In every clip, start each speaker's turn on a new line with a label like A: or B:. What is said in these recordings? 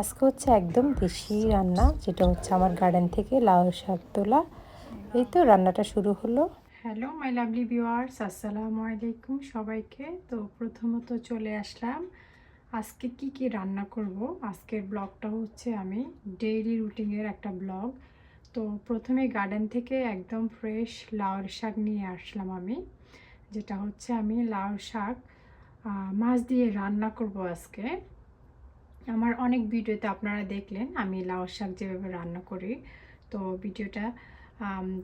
A: আজকে হচ্ছে একদম দেশি রান্না, যেটা হচ্ছে আমার গার্ডেন থেকে লাউ শাক তোলা। এই তো রান্নাটা শুরু হলো। হ্যালো মাই লাভলি ভিউয়ার্স, আসসালামু আলাইকুম সবাইকে। তো প্রথমত চলে আসলাম আজকে কি কি রান্না করব। আজকের ব্লগটা হচ্ছে আমি ডেইলি রুটিনের একটা ব্লগ। তো প্রথমে গার্ডেন থেকে একদম ফ্রেশ লাউর শাক নিয়ে আসলাম আমি, যেটা হচ্ছে আমি লাউ শাক মাছ দিয়ে রান্না করব আজকে। আমার অনেক ভিডিওতে আপনারা দেখলেন আমি লাউ শাক যেভাবে রান্না করি। তো ভিডিওটা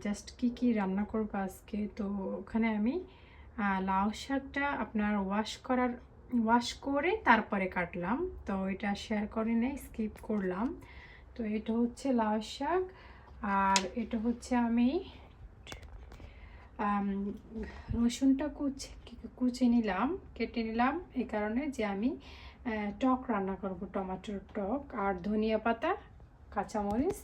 A: জাস্ট কি কি রান্না করব আজকে, তো ওখানে আমি লাউ শাকটা আপনার ওয়াশ করে তারপরে কাটলাম, তো এটা শেয়ার করে নেই, স্কিপ করলাম। তো এটা হচ্ছে লাউ শাক, আর এটা হচ্ছে আমি রসুনটা কুচে নিলাম, কেটে নিলাম এই কারণে যে আমি টক রান্না করব, টমেটোর টক, আর ধনিয়া পাতা, কাঁচামরিচ।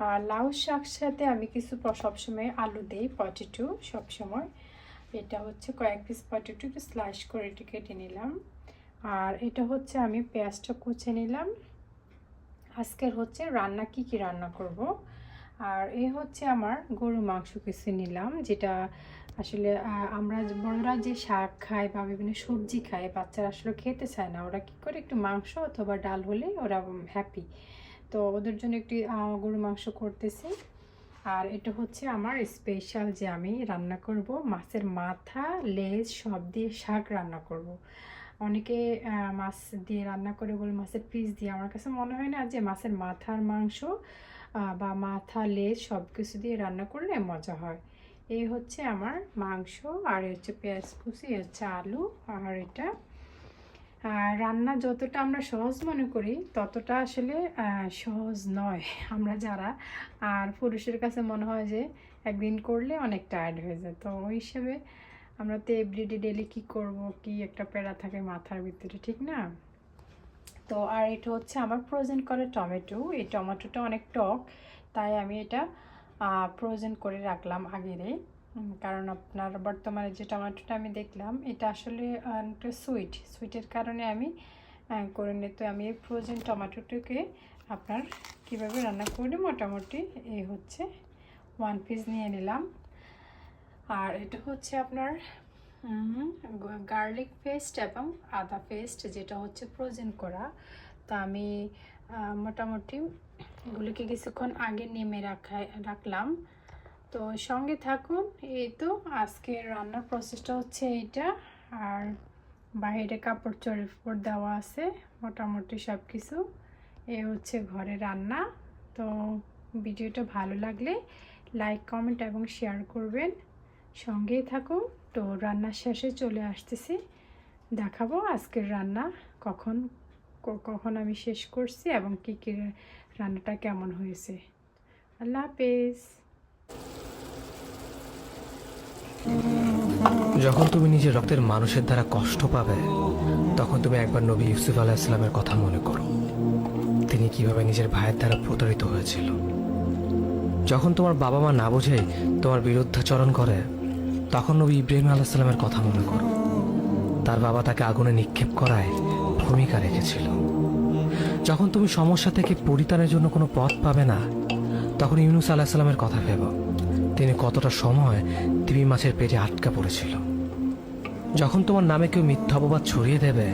A: আর লাউ শাক সাথে আমি কিছু সবসময় আলু দেই, পটেটো সবসময়। এটা হচ্ছে কয়েক পিস পটেটো স্লাইস করে এটি কেটে নিলাম। আর এটা হচ্ছে আমি পেঁয়াজটা কুচে নিলাম। আজকের হচ্ছে রান্না কি কি রান্না করব। আর এই হচ্ছে আমার গরু মাংস কিছু নিলাম, যেটা আসলে আমরা বড়রা যে শাক খায় বা বিভিন্ন সবজি খায়, বাচ্চারা আসলে খেতে চায় না। ওরা কি করে, একটু মাংস অথবা ডাল হলে ওরা হ্যাপি। তো ওদের জন্য একটি গরু মাংস করতেছি। আর এটা হচ্ছে আমার স্পেশাল, যে আমি রান্না করব মাছের মাথা, লেজ সব দিয়ে শাক রান্না করব। অনেকে মাছ দিয়ে রান্না করে বলে মাছের পিস দিয়ে। আমার কাছে মনে হয় না যে মাছের মাথার মাংস বা মাথা, লেজ সব কিছু দিয়ে রান্না করলে মজা হয়। এই হচ্ছে আমার মাংস, আর হচ্ছে পেঁয়াজ কুচি, হচ্ছে আলু। আর এটা রান্না যতটা আমরা সহজ মনে করি ততটা আসলে সহজ নয়। আমরা যারা, আর পুরুষের কাছে মনে হয় যে একদিন করলে অনেক টায়ার্ড হয়ে যায়। তো ওই হিসেবে আমরা তো এভরিডে ডেলি কী করব, কি একটা প্যারা থাকে মাথার ভিতরে, ঠিক না? তো আর এটা হচ্ছে আমার ফ্রোজেন করা টমেটো। এই টমেটোটা অনেক টক, তাই আমি এটা ফ্রোজেন করে রাখলাম আগেরে। কারণ আপনার বর্তমানে যে টমেটোটা আমি দেখলাম এটা আসলে একটা সুইটের কারণে আমি করে নিই। তো আমি এই ফ্রোজেন টমেটোটাকে আপনার কিভাবে রান্না করি, মোটামুটি এই হচ্ছে 1 পিস নিয়ে নিলাম। আর এটা হচ্ছে আপনার গার্লিক পেস্ট এবং আদা পেস্ট, যেটা হচ্ছে ফ্রোজেন করা। তা আমি মোটামুটি এগুলিকে কিছুক্ষণ আগে নেমে রাখলাম। তো সঙ্গে থাকুন। এই তো আজকের রান্নার প্রসেসটা হচ্ছে এইটা। আর বাইরে কাপড় চোপড় দেওয়া আছে, মোটামুটি সব কিছু। এ হচ্ছে ঘরে রান্না। তো ভিডিওটা ভালো লাগলে লাইক, কমেন্ট এবং শেয়ার করবেন। সঙ্গেই থাকুন। তো রান্নার শেষে চলে আসতেছি, দেখাবো আজকের রান্না কখন কখন আমি শেষ করছি এবং কী কী রান্নাটা কেমন হয়েছে। আল্লাহ হাফেজ।
B: যখন তুমি নিজের রক্তের মানুষের দ্বারা কষ্ট পাবে, তখন তুমি একবার নবী ইউসুফ আলাইহিসসালামের কথা মনে করো। তিনি কিভাবে নিজের ভাইয়ের দ্বারা প্রতারিত হয়েছিল। যখন তোমার বাবা মা না বুঝেই তোমার বিরুদ্ধাচরণ করে, তখন নবী ইব্রাহিম আলাইহিসসালামের কথা মনে করো। তার বাবা তাকে আগুনে নিক্ষেপ করায় ভূমিকা রেখেছিল। যখন তুমি সমস্যা থেকে পরিত্রাণের জন্য কোনো পথ পাবে না, তখন ইউনুস আলাইহিসসালামের কথা ভেবো। তিনি কতটা সময় তিমি মাছের পেটে আটকা পড়েছিল। যখন তোমার নামে কেউ মিথ্যা অপবাদ ছড়িয়ে দেবে,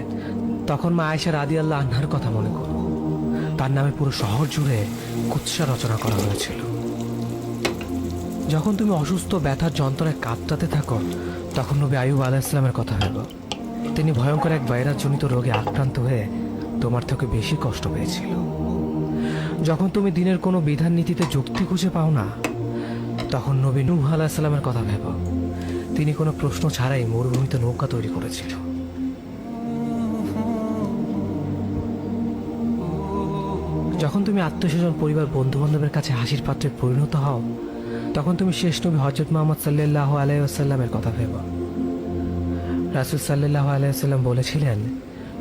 B: তখন মা আয়েশা রাদিয়াল্লাহু আনহার কথা মনে করো। তার নামে পুরো শহর জুড়ে কুৎসা রচনা করা হয়েছিল। যখন তুমি অসুস্থ, ব্যথার যন্ত্রণায় কাঁদতে থাকো, তখন নবী আইয়ুব আলাইহিসসালামের কথা ভেবো। তিনি ভয়ঙ্কর এক ভাইরাসজনিত রোগে আক্রান্ত হয়ে তোমার থেকে বেশি কষ্ট পেয়েছিল। যখন তুমি দিনের কোনো বিধান নীতিতে যুক্তি খুঁজে পাও না, তখন নবী নূহ আলাইহিসসালামের কথা ভেবো। তিনি কোনো প্রশ্ন ছাড়াই মরুভূমিতে নৌকা তৈরি করেছিল। যখন তুমি আত্মীয়স্বজন, পরিবার, বন্ধু বান্ধবের কাছে হাসির পাত্রে পরিণত হও, তখন তুমি শেষ নবী হযরত মুহাম্মদ সাল্লাল্লাহু আলাইহি ওয়াসাল্লামের কথা ভেবো। রাসূল সাল্লাল্লাহু আলাইহি ওয়াসাল্লাম বলেছিলেন,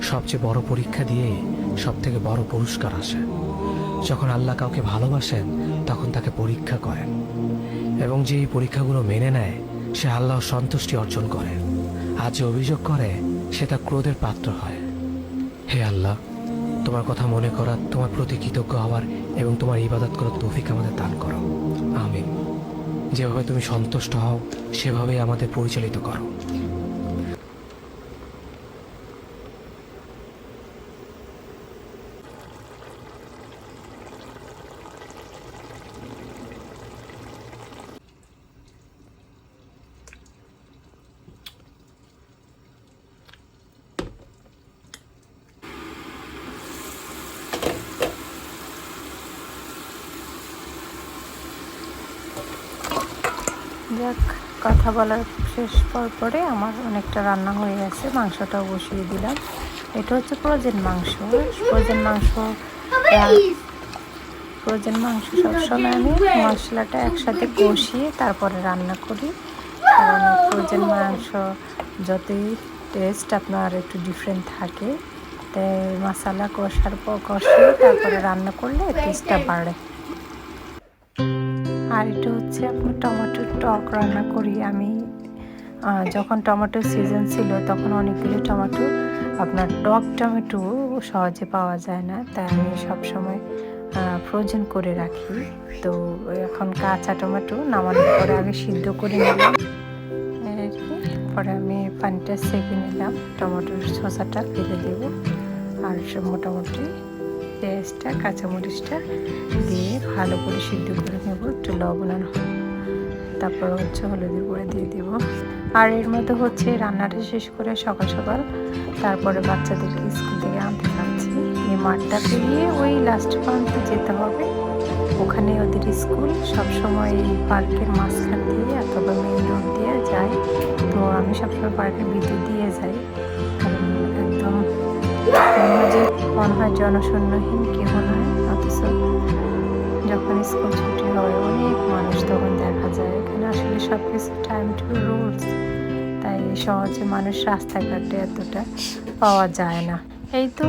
B: সবচেয়ে বড় পরীক্ষা দিয়েই সব থেকে বড় পুরস্কার আসে। যখন আল্লাহ কাউকে ভালোবাসেন, তখন তাকে পরীক্ষা করেন, এবং যে এই পরীক্ষাগুলো মেনে নেয় সে আল্লাহর সন্তুষ্টি অর্জন করে। আর যে অভিযোগ করে সে তার ক্রোধের পাত্র হয়। হে আল্লাহ, তোমার কথা মনে করা, তোমার প্রতি কৃতজ্ঞ হওয়ার এবং তোমার ইবাদত করার তৌফিক আমাদের দান করো। আমিন। যেভাবে তুমি সন্তুষ্ট হও সেভাবেই আমাদের পরিচালিত করো।
A: যাক, কথা বলার শেষ পরে আমার অনেকটা রান্না হয়ে গেছে। মাংসটাও বসিয়ে দিলাম। এটা হচ্ছে ফ্রোজেন মাংস। ফ্রোজেন মাংস সবসময় আমি মশলাটা একসাথে কষিয়ে তারপরে রান্না করি, কারণ ফ্রোজেন মাংস যতই টেস্ট আপনার একটু ডিফারেন্ট থাকে, তাই মশলা কষিয়ে তারপরে রান্না করলে টেস্টটা বাড়ে। আর এটা হচ্ছে আপনার টমেটোর টক রান্না করি আমি। যখন টমেটোর সিজন ছিল তখন অনেকগুলো টমেটো, আপনার টক টমেটো সহজে পাওয়া যায় না, তাই আমি সবসময় ফ্রোজেন করে রাখি। তো এখন কাঁচা টমেটো নামানোর পরে আগে সিদ্ধ করে নিলাম, পরে আমি পানিটা সেঁকে নিলাম, টমেটোর শসাটা ফেলে দেব, আর মোটামুটি পেঁয়াজটা কাঁচামরিচটা দিয়ে ভালো করে সিদ্ধ করে নেব, একটু লবণ আর তারপর হচ্ছে হলুদের গুঁড়ো দিয়ে দেব। আর এর মধ্যে হচ্ছে রান্নাটা শেষ করে সকাল সকাল তারপরে বাচ্চাদেরকে স্কুল থেকে আনতে যাচ্ছি। এই মাঠটা পেরিয়ে ওই লাস্ট প্রান্তে যেতে হবে, ওখানে ওদের স্কুল। সবসময় এই পার্কের মাঝখান দিয়ে অথবা মেইন রোড দিয়ে যায়, তো আমি সবসময় পার্কের ভিতর দিয়ে যাই, কারণ একদম মনে হয় জনশূন্যহীন কেহ নয়, অথচ যখন স্কুল ছুটি হয় অনেক মানুষ তখন দেখা যায়। এখানে আসলে সব কিছু টাইম টু রুলস, তাই সহজে মানুষ রাস্তাঘাটে এতটা পাওয়া যায় না। এই তো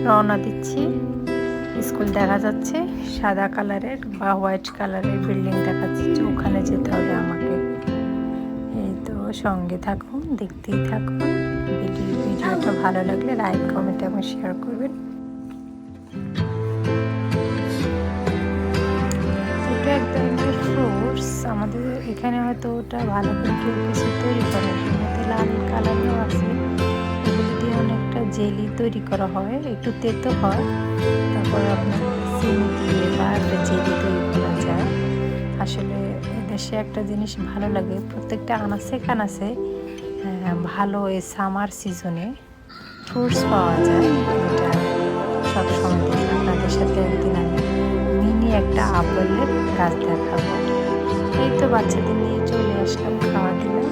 A: রওনা দিচ্ছি। স্কুল দেখা যাচ্ছে, সাদা কালারের বা হোয়াইট কালারের বিল্ডিং দেখা যাচ্ছে, ওখানে যেতে হবে আমাকে। এই তো সঙ্গে থাকুন, দেখতেই থাকুন। ভিডিওটা ভালো লাগলে লাইক, কমেন্ট এবং শেয়ার করবেন। এটা এক ধরনের ফ্রুটস, আমাদের এখানে হয়তো ওটা ভালো করে কেউ কিছু তৈরি করে, মধ্যে লাল কালারও আছে। এগুলো দিয়ে অনেকটা জেলি তৈরি করা হয়, একটু তেতো হয়, তারপর আপনার চিনি দিয়ে বা একটা জেলি তৈরি করা যায়। আসলে দেশে একটা জিনিস ভালো লাগে, প্রত্যেকটা আনাচে কানাচে ভালো এই সামার সিজনে ফ্রুটস পাওয়া যায়। এটা সবসময় দেখি। আপনাদের সাথে একদিন আমি মিনি একটা আপেলের গাছ দেখাবো। এই তো বাচ্চাদের নিয়ে চলে আসলাম, খাওয়া দিলাম।